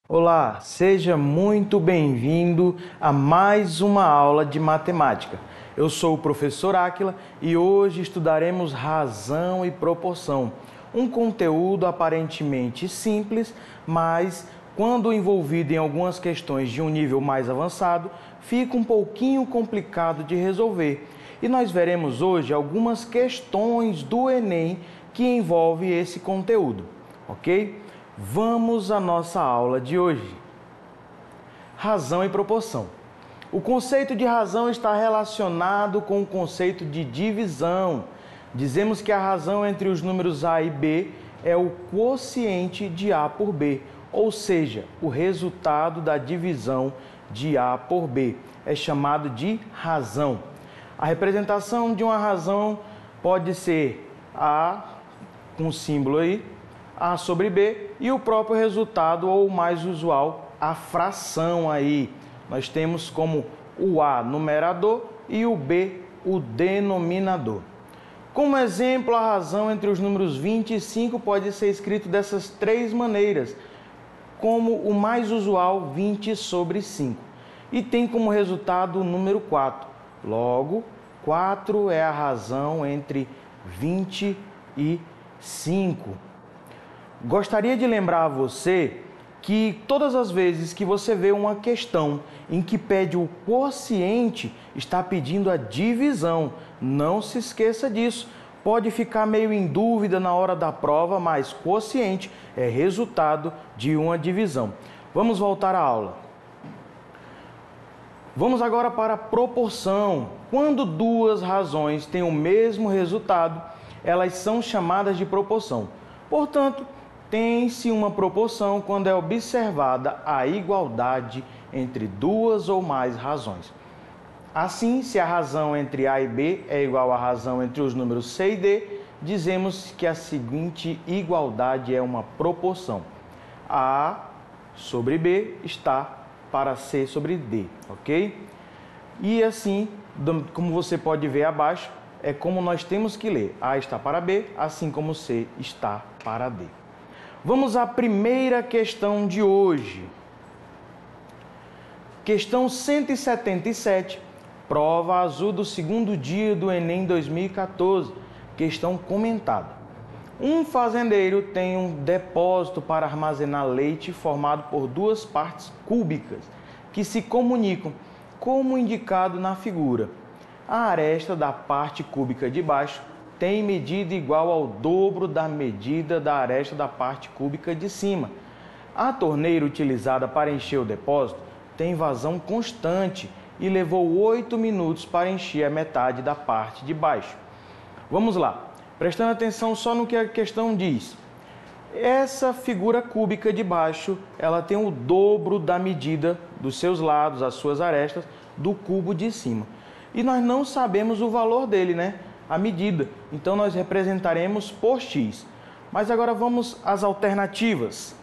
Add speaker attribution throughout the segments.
Speaker 1: Olá, seja muito bem-vindo a mais uma aula de matemática. Eu sou o professor Áquila e hoje estudaremos razão e proporção, um conteúdo aparentemente simples, mas quando envolvido em algumas questões de um nível mais avançado, fica um pouquinho complicado de resolver. E nós veremos hoje algumas questões do Enem que envolvem esse conteúdo, ok? Vamos à nossa aula de hoje. Razão e proporção. O conceito de razão está relacionado com o conceito de divisão. Dizemos que a razão entre os números A e B é o quociente de A por B, ou seja, o resultado da divisão de A por B. É chamado de razão. A representação de uma razão pode ser A, com o símbolo aí, A sobre B, e o próprio resultado, ou o mais usual, a fração aí. Nós temos como o A numerador e o B o denominador. Como exemplo, a razão entre os números 20 e 5 pode ser escrito dessas três maneiras, como o mais usual, 20 sobre 5. E tem como resultado o número 4. Logo, 4 é a razão entre 20 e 5. Gostaria de lembrar a você que todas as vezes que você vê uma questão em que pede o quociente, está pedindo a divisão. Não se esqueça disso. Pode ficar meio em dúvida na hora da prova, mas quociente é resultado de uma divisão. Vamos voltar à aula. Vamos agora para a proporção. Quando duas razões têm o mesmo resultado, elas são chamadas de proporção. Portanto, tem-se uma proporção quando é observada a igualdade entre duas ou mais razões. Assim, se a razão entre A e B é igual à razão entre os números C e D, dizemos que a seguinte igualdade é uma proporção. A sobre B está para C sobre D, ok? E assim, como você pode ver abaixo, é como nós temos que ler. A está para B, assim como C está para D. Vamos à primeira questão de hoje. Questão 177, prova azul do segundo dia do Enem 2014. Questão comentada. Um fazendeiro tem um depósito para armazenar leite formado por duas partes cúbicas que se comunicam, como indicado na figura. A aresta da parte cúbica de baixo tem medida igual ao dobro da medida da aresta da parte cúbica de cima. A torneira utilizada para encher o depósito tem vazão constante e levou 8 minutos para encher a metade da parte de baixo. Vamos lá, prestando atenção só no que a questão diz. Essa figura cúbica de baixo, ela tem o dobro da medida dos seus lados, as suas arestas, do cubo de cima. E nós não sabemos o valor dele, né? A medida. Então, nós representaremos por x. Mas agora vamos às alternativas.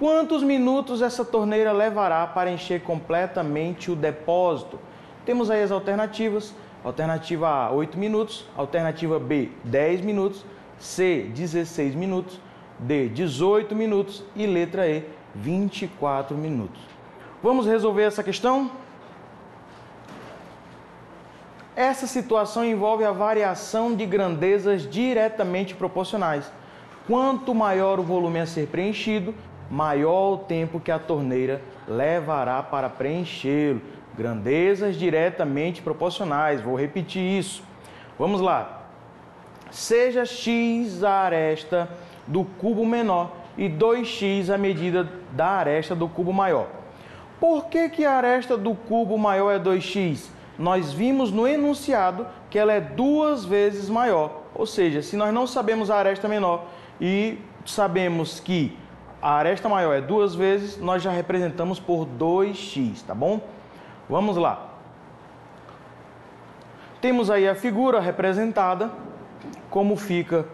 Speaker 1: Quantos minutos essa torneira levará para encher completamente o depósito? Temos aí as alternativas. Alternativa A, 8 minutos. Alternativa B, 10 minutos. C, 16 minutos. D, 18 minutos. E letra E, 24 minutos. Vamos resolver essa questão? Essa situação envolve a variação de grandezas diretamente proporcionais. Quanto maior o volume a ser preenchido, maior o tempo que a torneira levará para preenchê-lo. Grandezas diretamente proporcionais. Vou repetir isso. Vamos lá. Seja x a aresta do cubo menor e 2x a medida da aresta do cubo maior. Por que a aresta do cubo maior é 2x? Nós vimos no enunciado que ela é 2 vezes maior. Ou seja, se nós não sabemos a aresta menor e sabemos que a aresta maior é 2 vezes, nós já representamos por 2x, tá bom? Vamos lá. Temos aí a figura representada, como fica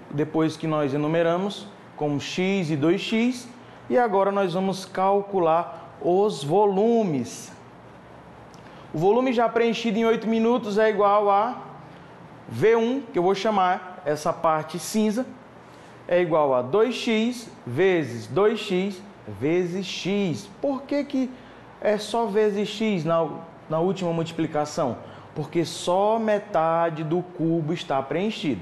Speaker 1: depois que nós enumeramos. como x e 2x. E agora nós vamos calcular os volumes. O volume já preenchido em 8 minutos é igual a V1, que eu vou chamar essa parte cinza, é igual a 2x vezes 2x vezes x. Por que é só vezes x na última multiplicação? Porque só metade do cubo está preenchido.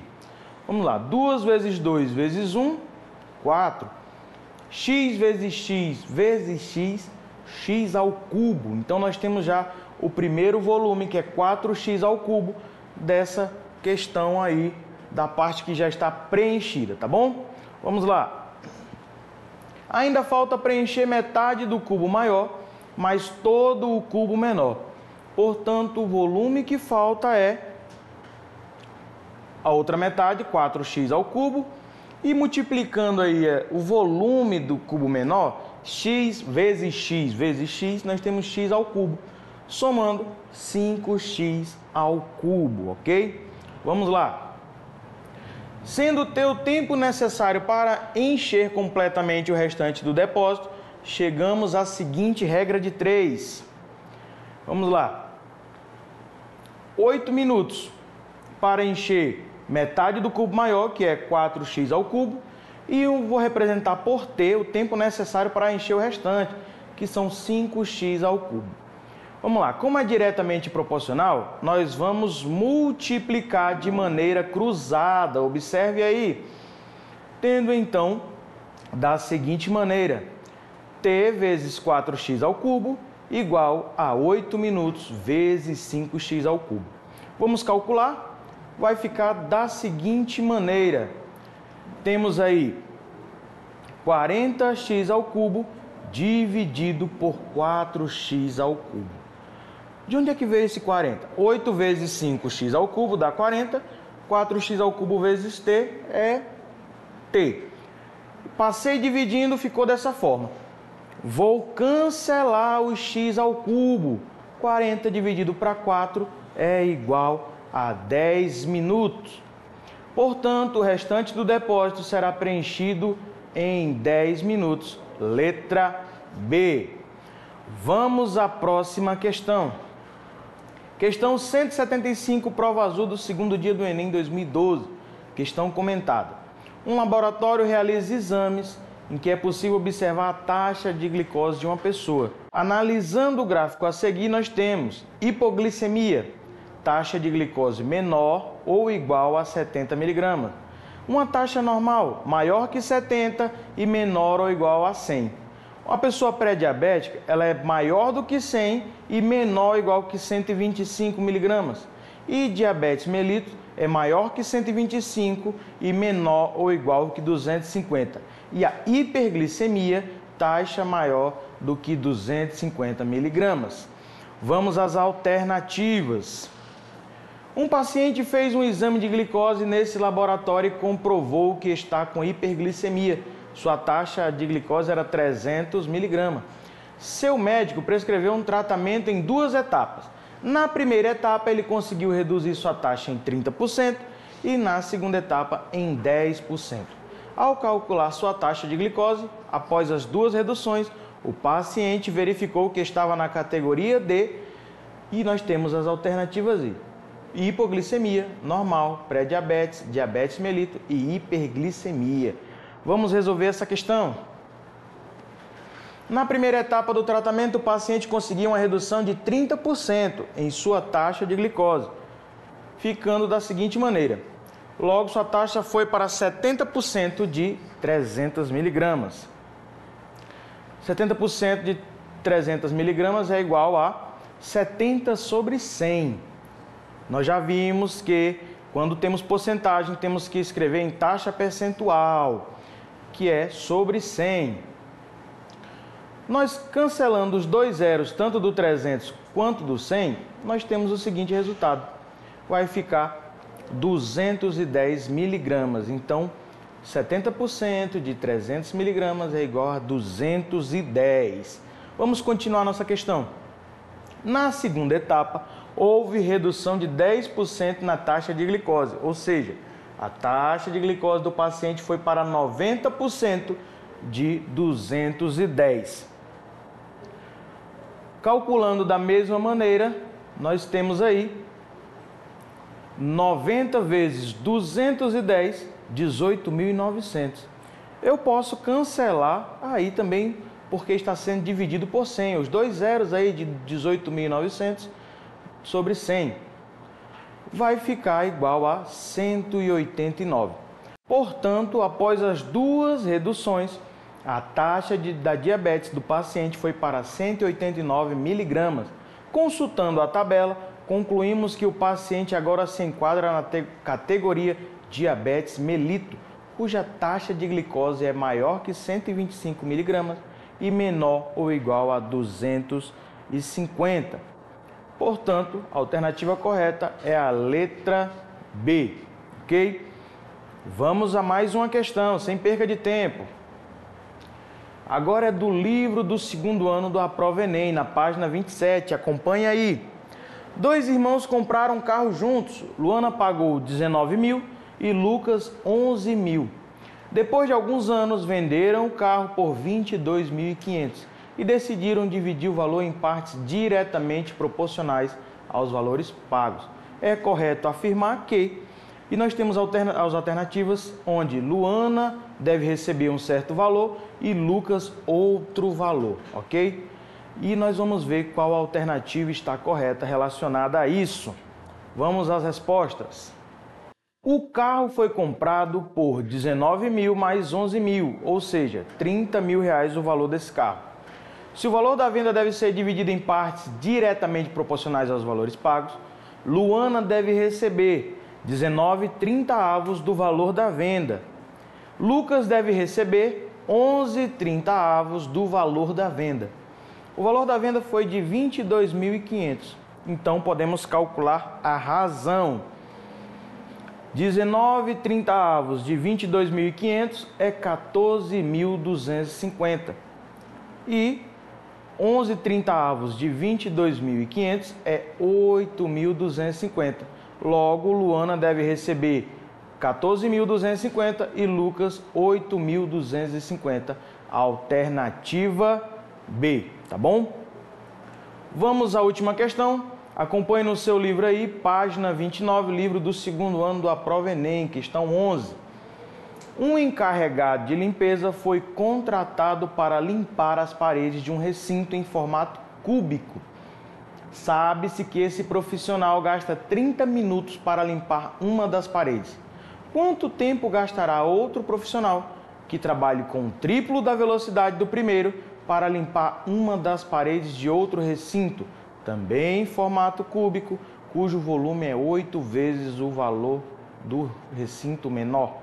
Speaker 1: Vamos lá, 2 vezes 2 vezes 1, 4. X vezes x vezes x, x ao cubo. Então nós temos já o primeiro volume, que é 4x ao cubo, dessa questão aí, da parte que já está preenchida, tá bom? Vamos lá. Ainda falta preencher metade do cubo maior, mas todo o cubo menor. Portanto, o volume que falta é a outra metade, 4x ao cubo, e multiplicando aí o volume do cubo menor, x vezes x, nós temos x ao cubo, somando 5x ao cubo, ok? Vamos lá. Sendo o teu tempo necessário para encher completamente o restante do depósito, chegamos à seguinte regra de 3. Vamos lá. 8 minutos para encher metade do cubo maior, que é 4x ao cubo, e eu vou representar por t o tempo necessário para encher o restante, que são 5x ao cubo. Vamos lá, como é diretamente proporcional, nós vamos multiplicar de maneira cruzada, observe aí, tendo então da seguinte maneira, t vezes 4x ao cubo igual a 8 minutos vezes 5x ao cubo. Vamos calcular, vai ficar da seguinte maneira, temos aí 40x ao cubo dividido por 4x ao cubo. De onde é que veio esse 40? 8 vezes 5x ao cubo dá 40, 4x ao cubo vezes t é t. Passei dividindo, ficou dessa forma. Vou cancelar o x ao cubo. 40 dividido para 4 é igual a 10 minutos. Portanto, o restante do depósito será preenchido em 10 minutos. Letra B. Vamos à próxima questão. Questão 175, prova azul do segundo dia do Enem 2012. Questão comentada. Um laboratório realiza exames em que é possível observar a taxa de glicose de uma pessoa. Analisando o gráfico a seguir, nós temos hipoglicemia, taxa de glicose menor ou igual a 70 mg. Uma taxa normal, maior que 70 e menor ou igual a 100. Uma pessoa pré-diabética, ela é maior do que 100 e menor ou igual que 125 mg. E diabetes mellitus é maior que 125 e menor ou igual que 250. E a hiperglicemia, taxa maior do que 250 mg. Vamos às alternativas. Um paciente fez um exame de glicose nesse laboratório e comprovou que está com hiperglicemia. Sua taxa de glicose era 300 mg. Seu médico prescreveu um tratamento em 2 etapas. Na primeira etapa, ele conseguiu reduzir sua taxa em 30% e na segunda etapa em 10%. Ao calcular sua taxa de glicose, após as 2 reduções, o paciente verificou que estava na categoria D e nós temos as alternativas aí. Hipoglicemia, normal, pré-diabetes, diabetes mellitus e hiperglicemia. Vamos resolver essa questão. Na primeira etapa do tratamento, o paciente conseguiu uma redução de 30% em sua taxa de glicose, ficando da seguinte maneira. Logo, sua taxa foi para 70% de 300 mg. 70% de 300 mg é igual a 70 sobre 100. Nós já vimos que, quando temos porcentagem, temos que escrever em taxa percentual, que é sobre 100. Nós cancelando os 2 zeros, tanto do 300 quanto do 100, nós temos o seguinte resultado. Vai ficar 210 mg. Então, 70% de 300 mg é igual a 210. Vamos continuar nossa questão. Na segunda etapa, houve redução de 10% na taxa de glicose, ou seja, A taxa de glicose do paciente foi para 90% de 210. Calculando da mesma maneira, nós temos aí 90 vezes 210, 18.900. Eu posso cancelar aí também, porque está sendo dividido por 100. Os dois zeros aí de 18.900 sobre 100 vai ficar igual a 189. Portanto, após as duas reduções, a taxa da diabetes do paciente foi para 189 miligramas. Consultando a tabela, concluímos que o paciente agora se enquadra na categoria diabetes melito, cuja taxa de glicose é maior que 125 miligramas e menor ou igual a 250. Portanto, a alternativa correta é a letra B, ok? Vamos a mais uma questão, sem perca de tempo. Agora é do livro do segundo ano do Aprova Enem, na página 27, acompanha aí. Dois irmãos compraram um carro juntos, Luana pagou 19 mil e Lucas 11 mil. Depois de alguns anos, venderam o carro por 22.500 e decidiram dividir o valor em partes diretamente proporcionais aos valores pagos. É correto afirmar que, e nós temos as alternativas onde Luana deve receber um certo valor e Lucas outro valor, ok? E nós vamos ver qual alternativa está correta relacionada a isso. Vamos às respostas. O carro foi comprado por 19 mil mais 11 mil, ou seja, 30 mil reais o valor desse carro. Se o valor da venda deve ser dividido em partes diretamente proporcionais aos valores pagos, Luana deve receber 19/30 do valor da venda. Lucas deve receber 11/30 do valor da venda. O valor da venda foi de 22.500. Então podemos calcular a razão. 19/30 de 22.500 é 14.250. E 11/30 de 22.500 é 8.250. Logo, Luana deve receber 14.250 e Lucas 8.250. Alternativa B, tá bom? Vamos à última questão. Acompanhe no seu livro aí, página 29, livro do segundo ano do Aprova Enem, questão 11. Um encarregado de limpeza foi contratado para limpar as paredes de um recinto em formato cúbico. Sabe-se que esse profissional gasta 30 minutos para limpar uma das paredes. Quanto tempo gastará outro profissional que trabalhe com o triplo da velocidade do primeiro para limpar uma das paredes de outro recinto, também em formato cúbico, cujo volume é 8 vezes o valor do recinto menor?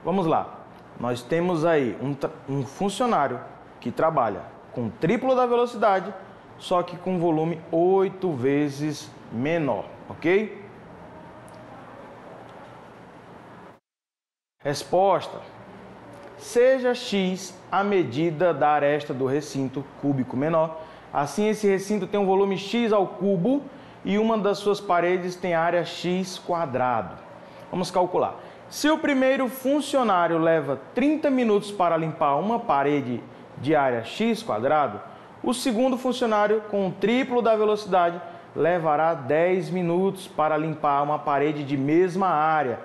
Speaker 1: Vamos lá, nós temos aí um funcionário que trabalha com o triplo da velocidade, só que com volume 8 vezes menor, ok? Resposta: seja x a medida da aresta do recinto cúbico menor. Assim, esse recinto tem um volume x ao cubo e uma das suas paredes tem área x quadrado. Vamos calcular. Se o primeiro funcionário leva 30 minutos para limpar uma parede de área x quadrado, o segundo funcionário, com o triplo da velocidade, levará 10 minutos para limpar uma parede de mesma área,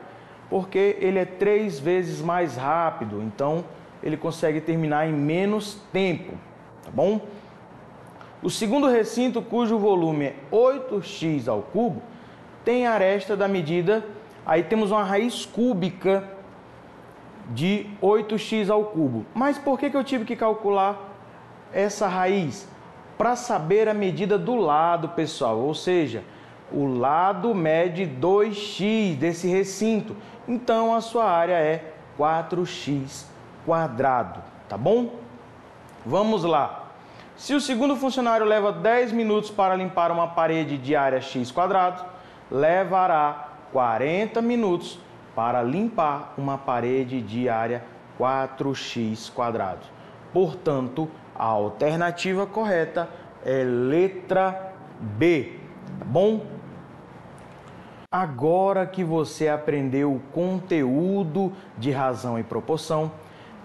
Speaker 1: porque ele é 3 vezes mais rápido, então ele consegue terminar em menos tempo, tá bom? O segundo recinto, cujo volume é 8x ao cubo, tem a aresta da medida, aí temos uma raiz cúbica de 8x ao cubo. Mas por que eu tive que calcular essa raiz? Para saber a medida do lado, pessoal, ou seja, o lado mede 2x desse recinto, então a sua área é 4x quadrado, tá bom? Vamos lá. Se o segundo funcionário leva 10 minutos para limpar uma parede de área x quadrado, levará 40 minutos para limpar uma parede de área 4x quadrado. Portanto, a alternativa correta é letra B, tá bom? Agora que você aprendeu o conteúdo de razão e proporção,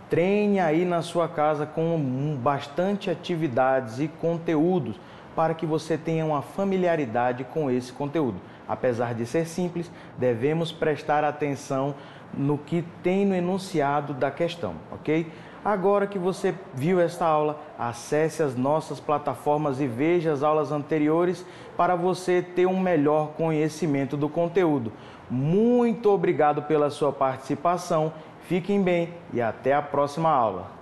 Speaker 1: treine aí na sua casa com bastante atividades e conteúdos para que você tenha uma familiaridade com esse conteúdo. Apesar de ser simples, devemos prestar atenção no que tem no enunciado da questão, ok? Agora que você viu esta aula, acesse as nossas plataformas e veja as aulas anteriores para você ter um melhor conhecimento do conteúdo. Muito obrigado pela sua participação, fiquem bem e até a próxima aula.